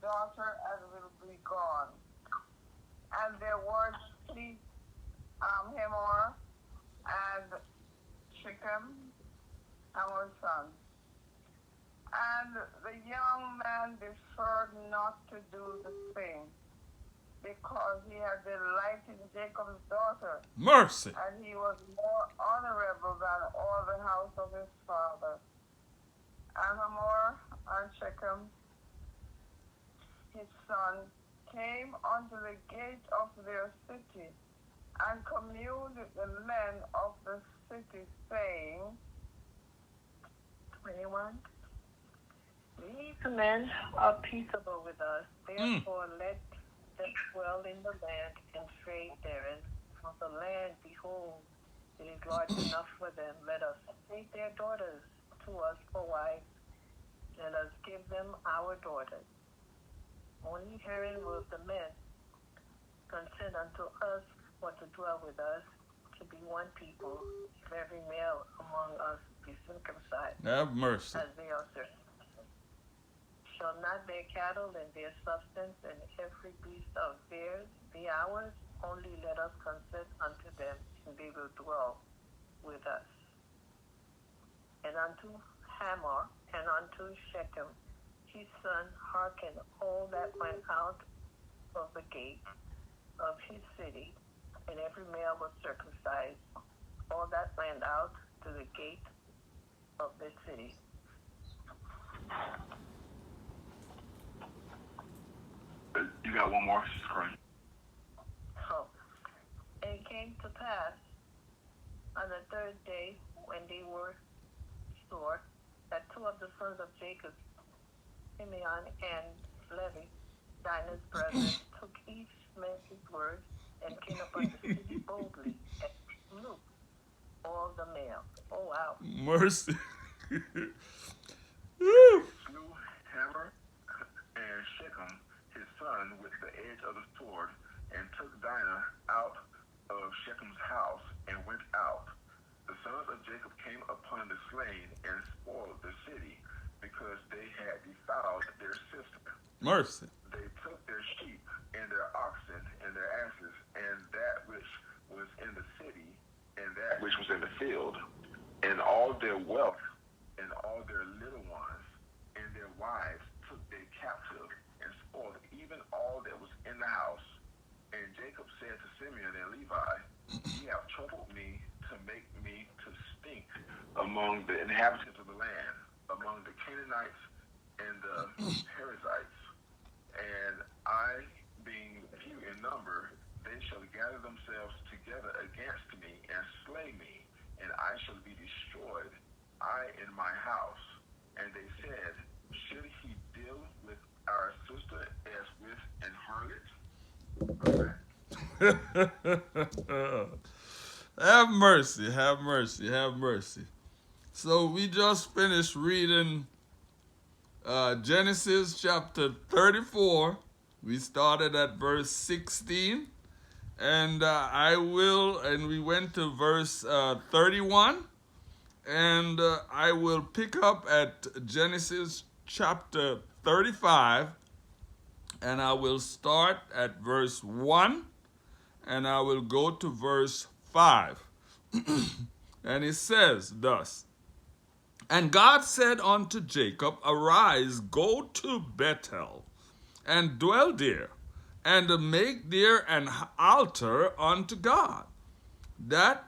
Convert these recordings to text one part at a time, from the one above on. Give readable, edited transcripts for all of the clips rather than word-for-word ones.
daughter and will be gone. And there were Hamor and Shechem, Hamor's son. And the young man deferred not to do the same, because he had delighted in Jacob's daughter. Mercy. And he was more honorable than all the house of his father. And Hamor and Shechem, his son, came unto the gate of their city, and communed with the men of the city, saying, 21, these men are peaceable with us, therefore let them dwell in the land and trade therein. For the land, behold, it is large enough for them. Let us take their daughters to us for wives. Let us give them our daughters. Only herein will the men consent unto us for to dwell with us, to be one people, if every male among us be circumcised. Have mercy. As they are circumcised. Shall not their cattle and their substance and every beast of theirs be ours? Only let us consent unto them, and they will dwell with us. And unto Hamor and unto Shechem, his son, hearken all that went out of the gate of his city, and every male was circumcised, all that went out to the gate of the city. You got one more, Sister Corinne. So, and it came to pass on the third day, when they were sore, that two of the sons of Jacob, Simeon and Levi, Dinah's brothers, took each man his word, and came upon the city boldly, and slew all the males. Oh, wow. Mercy. Slew Hamor and Shechem, his son, with the edge of the sword, and took Dinah out of Shechem's house, and went out. The sons of Jacob came upon the slain and spoiled the city, because they had defiled their sister. Mercy. They took their sheep and their oxen and their asses, and that which was in the city, and that which was in the field, and all their wealth, and all their little ones, and their wives took they captive, and spoiled even all that was in the house. And Jacob said to Simeon and Levi, ye have troubled me to make me to stink among the inhabitants of the land, among the Canaanites and the Perizzites. And I, being few in number, they shall gather themselves together against me and slay me, and I shall be destroyed, I and my house. And they said, should he deal with our sister as with an harlot? Have mercy, have mercy, have mercy. So we just finished reading Genesis chapter 34. We started at verse 16, and we went to verse 31, and I will pick up at Genesis chapter 35, and I will start at verse 1, and I will go to verse 5. And it says thus, and God said unto Jacob, arise, go to Bethel, and dwell there, and make there an altar unto God, that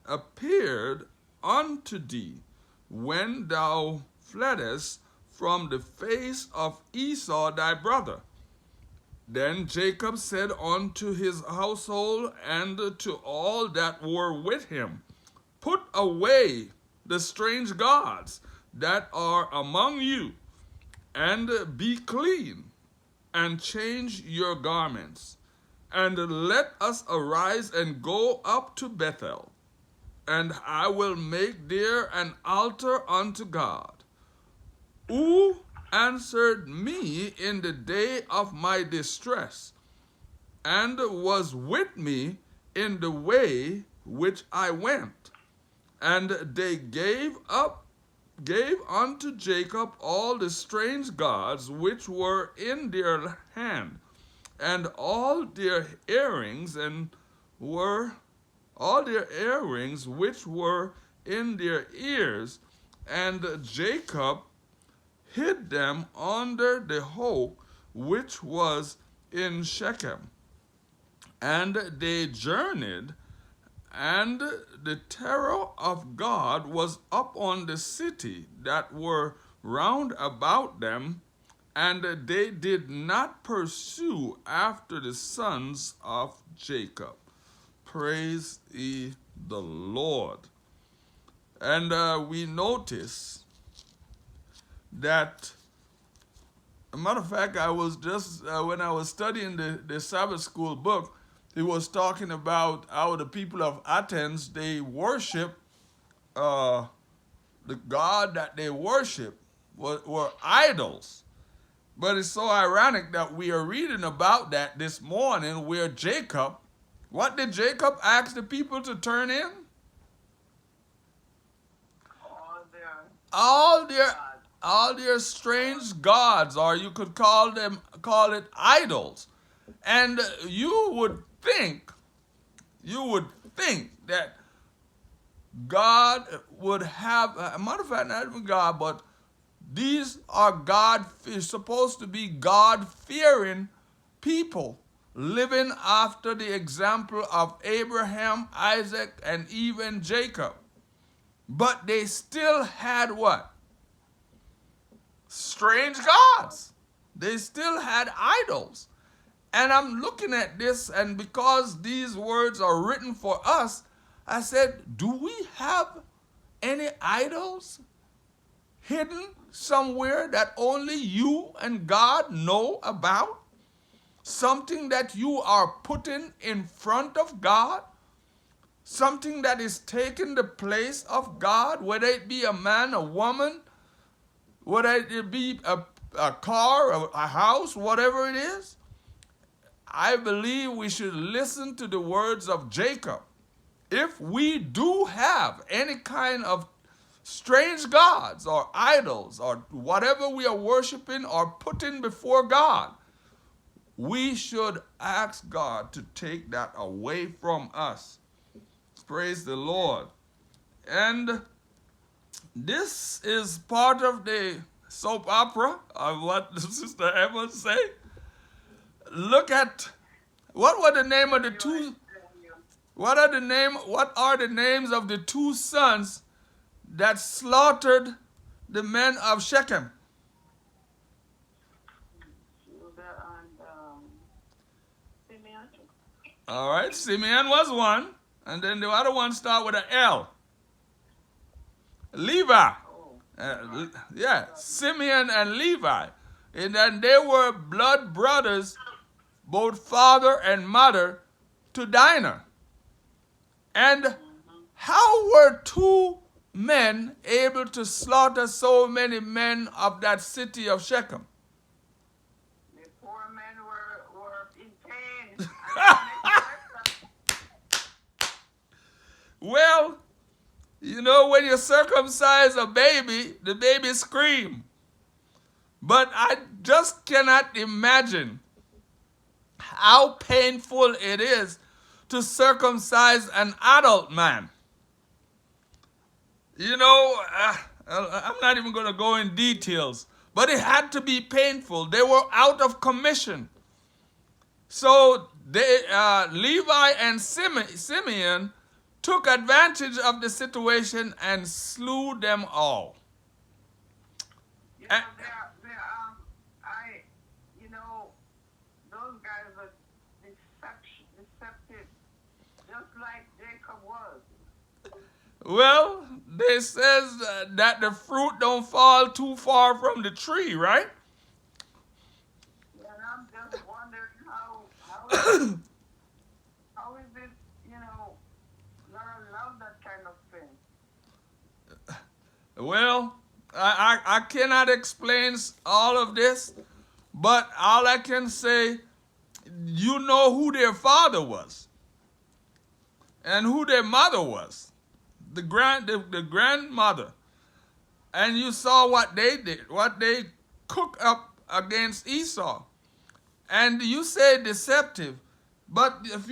appeared unto thee when thou fleddest from the face of Esau thy brother. Then Jacob said unto his household and to all that were with him, put away the strange gods that are among you, and be clean, and change your garments, and let us arise and go up to Bethel, and I will make there an altar unto God, who answered me in the day of my distress, and was with me in the way which I went. And they gave up gave unto Jacob all the strange gods which were in their hand, and all their earrings which were in their ears, and Jacob hid them under the hoe which was in Shechem. And they journeyed, and the terror of God was upon the city that were round about them, and they did not pursue after the sons of Jacob. Praise ye the Lord. And we notice that, a matter of fact, I was just, when I was studying the Sabbath school book, he was talking about how the people of Athens, they worship, the God that they worship were idols. But it's so ironic that we are reading about that this morning, where Jacob, what did Jacob ask the people to turn in? All their strange gods, or you could call it idols. And you would think that God would have, a matter of fact, not even God, but these are supposed to be God-fearing people, living after the example of Abraham, Isaac, and even Jacob. But they still had what? Strange gods. They still had idols. And I'm looking at this, and because these words are written for us, I said, do we have any idols hidden somewhere that only you and God know about? Something that you are putting in front of God? Something that is taking the place of God, whether it be a man, a woman, whether it be a car, a house, whatever it is? I believe we should listen to the words of Jacob. If we do have any kind of strange gods or idols or whatever we are worshiping or putting before God, we should ask God to take that away from us. Praise the Lord. And this is part of the soap opera of what Sister Emma say. Look at what are the names of the two sons that slaughtered the men of Shechem? Simeon. All right, Simeon was one, and then the other one start with an L. Levi. Simeon and Levi. And then they were blood brothers, both father and mother, to Dinah. And how were two men able to slaughter so many men of that city of Shechem? The poor men were in pain. Well, you know, when you circumcise a baby, the baby screams. But I just cannot imagine how painful it is to circumcise an adult man. You know, I'm not even going to go in details, but it had to be painful. They were out of commission. So Levi and Simeon took advantage of the situation and slew them all. Those guys are deceptive, just like Jacob was. Well, they says that the fruit don't fall too far from the tree, right? And I'm just wondering how is it, not allowed that kind of thing? Well, I cannot explain all of this, but all I can say, you know who their father was and who their mother was. The grandmother. And you saw what they did, what they cooked up against Esau. And you say deceptive, but if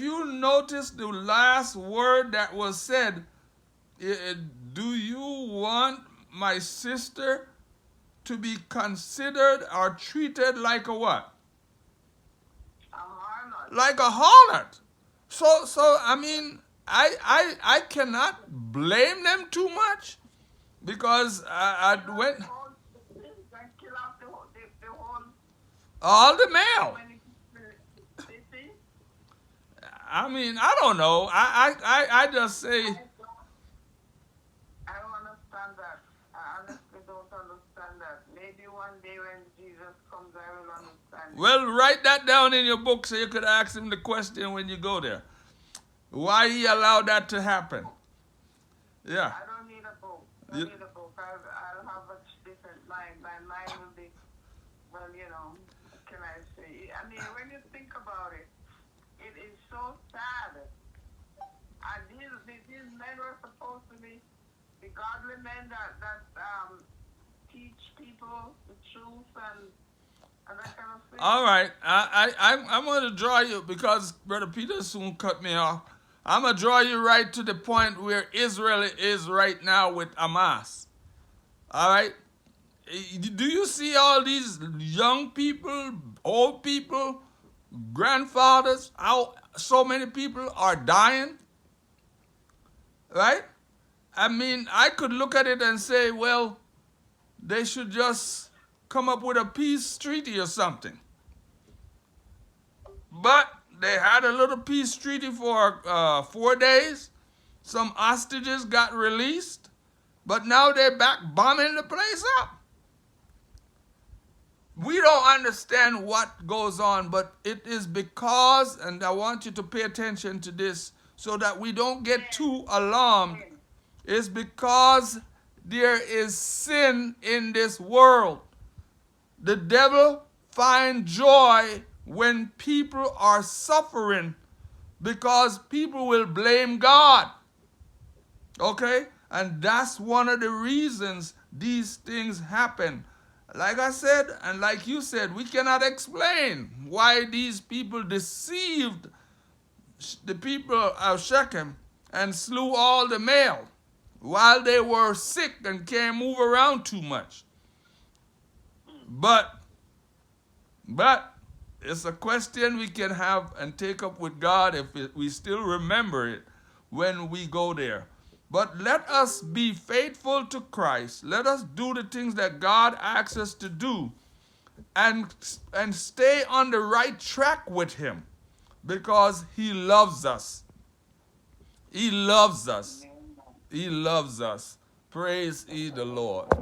you notice the last word that was said, do you want my sister to be considered or treated like a what? A harlot. Like a harlot. So I mean, I cannot blame them too much, because I went Kill off the whole all the male. many people. I mean, I don't know. I just say, I don't understand that. I honestly don't understand that. Maybe one day when Jesus comes, I will understand. well, write that down in your book so you could ask him the question when you go there. Why he allowed that to happen? Yeah. I don't need a book. I don't need a book. I'll have a different mind. My mind will be, well, what can I say? I mean, when you think about it, it is so sad. And these men were supposed to be the godly men that teach people the truth and that kind of thing. All right. I'm going to draw you, because Brother Peter soon cut me off. I'm going to draw you right to the point where Israel is right now with Hamas. All right? Do you see all these young people, old people, grandfathers, how so many people are dying? Right? I mean, I could look at it and say, well, they should just come up with a peace treaty or something. But they had a little peace treaty for 4 days. Some hostages got released. But now they're back bombing the place up. We don't understand what goes on, but it is because, and I want you to pay attention to this so that we don't get too alarmed, it's because there is sin in this world. The devil finds joy when people are suffering, because people will blame God. Okay? And that's one of the reasons these things happen. Like I said, and like you said, we cannot explain why these people deceived the people of Shechem and slew all the male while they were sick and can't move around too much. But it's a question we can have and take up with God if we still remember it when we go there. But let us be faithful to Christ. Let us do the things that God asks us to do, and stay on the right track with him, because he loves us. He loves us. He loves us. Praise ye the Lord.